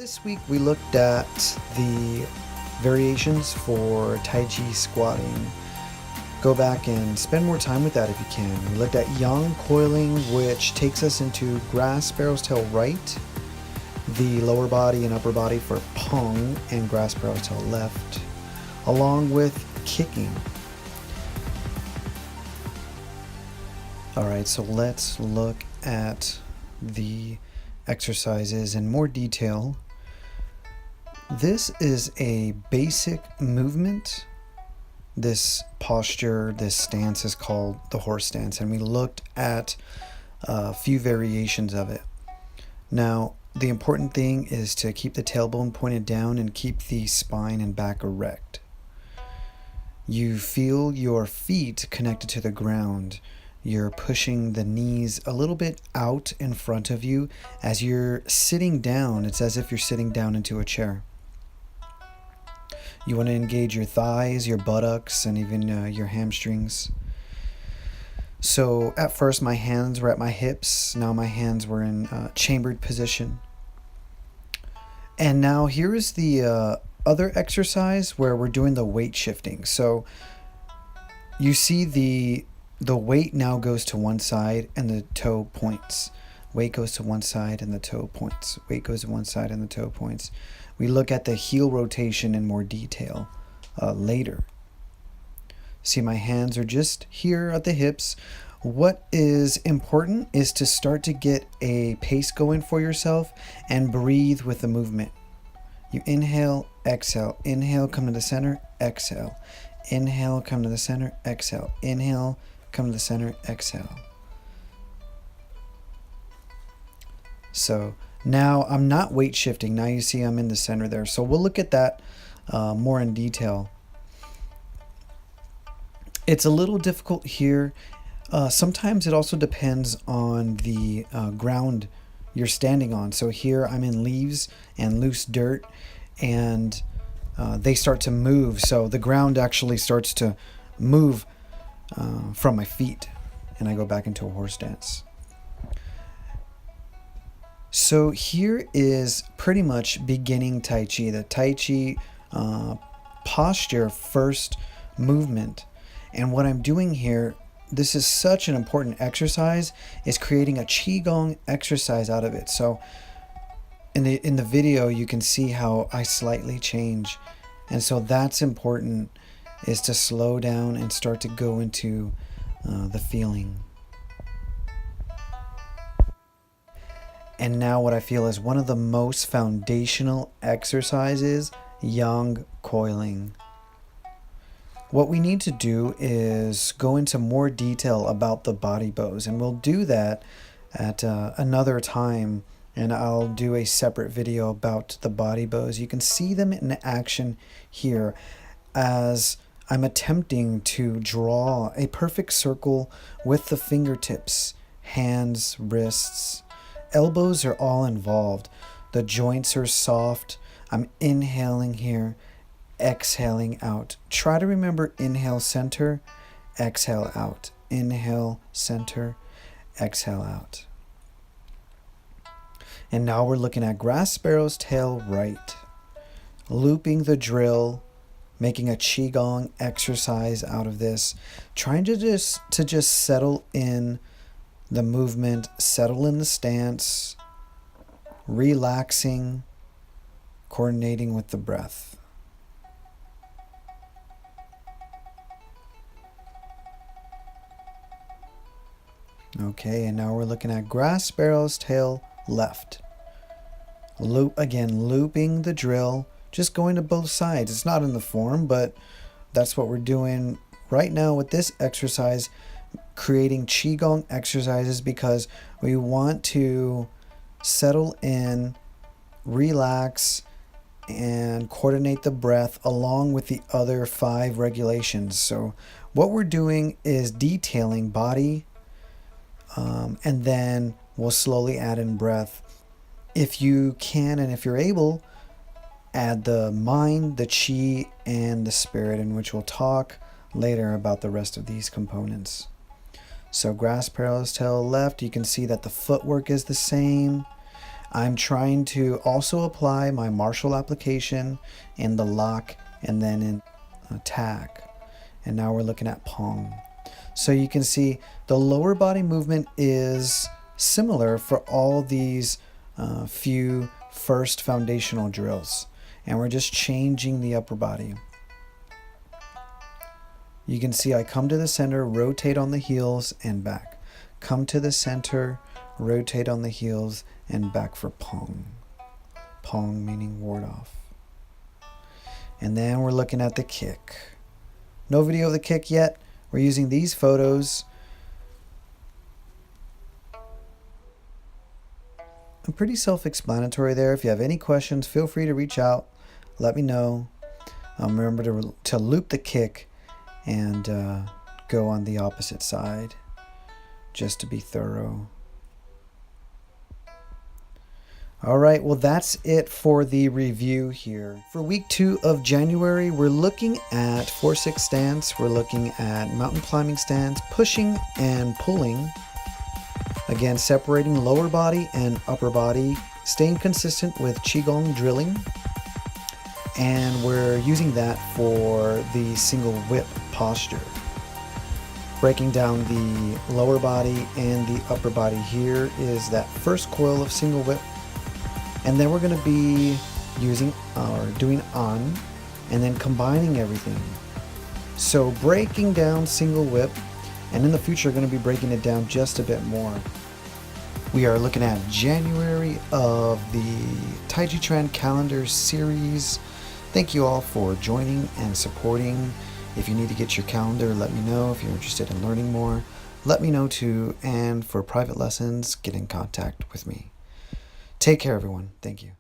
This week we looked at the variations for Tai Chi squatting. Go back and spend more time with that if you can. We looked at yang coiling, which takes us into grass sparrow's tail right, the lower body and upper body for pong, and grass sparrow's tail left, along with kicking. Alright, so let's look at the exercises in more detail. This is a basic movement. This posture, this stance is called the horse stance, and we looked at a few variations of it. Now, the important thing is to keep the tailbone pointed down and keep the spine and back erect. You feel your feet connected to the ground. You're pushing the knees a little bit out in front of you. As you're sitting down, it's as if you're sitting down into a chair. You want to engage your thighs, your buttocks, and even your hamstrings. So at first my hands were at my hips. Now my hands were in chambered position. And now here's the other exercise where we're doing the weight shifting. So you see the weight now goes to one side and the toe points. Weight goes to one side and the toe points. Weight goes to one side and the toe points. We look at the heel rotation in more detail later. See, my hands are just here at the hips. What is important is to start to get a pace going for yourself and breathe with the movement. You inhale, exhale. Inhale, come to the center, exhale. Inhale, come to the center, exhale. Inhale, come to the center, exhale. So now I'm not weight shifting. Now you see I'm in the center there. So we'll look at that more in detail. It's a little difficult here. Sometimes it also depends on the ground you're standing on. So here I'm in leaves and loose dirt, and they start to move. So the ground actually starts to move from my feet, and I go back into a horse stance. So here is pretty much beginning Tai Chi, the Tai Chi posture first movement. And what I'm doing here, this is such an important exercise, is creating a Qigong exercise out of it. So in the video, you can see how I slightly change. And so that's important, is to slow down and start to go into the feeling. And now what I feel is one of the most foundational exercises, yang coiling. What we need to do is go into more detail about the body bows, and we'll do that at another time, and I'll do a separate video about the body bows. You can see them in action here as I'm attempting to draw a perfect circle with the fingertips, hands, wrists. Elbows are all involved. The joints are soft. I'm inhaling here, exhaling out. Try to remember inhale center, exhale out. Inhale center, exhale out. And now we're looking at grass sparrow's tail right. Looping the drill, making a Qigong exercise out of this. Trying to just settle in the movement, settle in the stance, relaxing, coordinating with the breath. Okay, and now we're looking at grass sparrow's tail left. Looping the drill, just going to both sides. It's not in the form, but that's what we're doing right now with this exercise, creating Qigong exercises, because we want to settle in, relax, and coordinate the breath along with the other 5 regulations. So what we're doing is detailing body, and then we'll slowly add in breath. If you can, and if you're able, add the mind, the chi, and the spirit, in which we'll talk later about the rest of these components. So grass sparrow's tail left, you can see that the footwork is the same. I'm trying to also apply my martial application in the lock and then in attack. And now we're looking at Pong. So you can see the lower body movement is similar for all these few first foundational drills. And we're just changing the upper body. You can see I come to the center, rotate on the heels and back. Come to the center, rotate on the heels and back for Pong. Pong meaning ward off. And then we're looking at the kick. No video of the kick yet. We're using these photos. I'm pretty self-explanatory there. If you have any questions, feel free to reach out. Let me know. Remember to loop the kick and go on the opposite side just to be thorough. All right, well, that's it for the review here. For week 2 of January, we're looking at 4-6 stance. We're looking at mountain climbing stance, pushing and pulling. Again, separating lower body and upper body, staying consistent with Qigong drilling. And we're using that for the single whip posture. Breaking down the lower body and the upper body, here is that first coil of single whip. And then we're going to be using or doing on and then combining everything. So breaking down single whip, and in the future we're going to be breaking it down just a bit more. We are looking at January of the Tai Chi Trend calendar series. Thank you all for joining and supporting. If you need to get your calendar, let me know. If you're interested in learning more, let me know too. And for private lessons, get in contact with me. Take care, everyone. Thank you.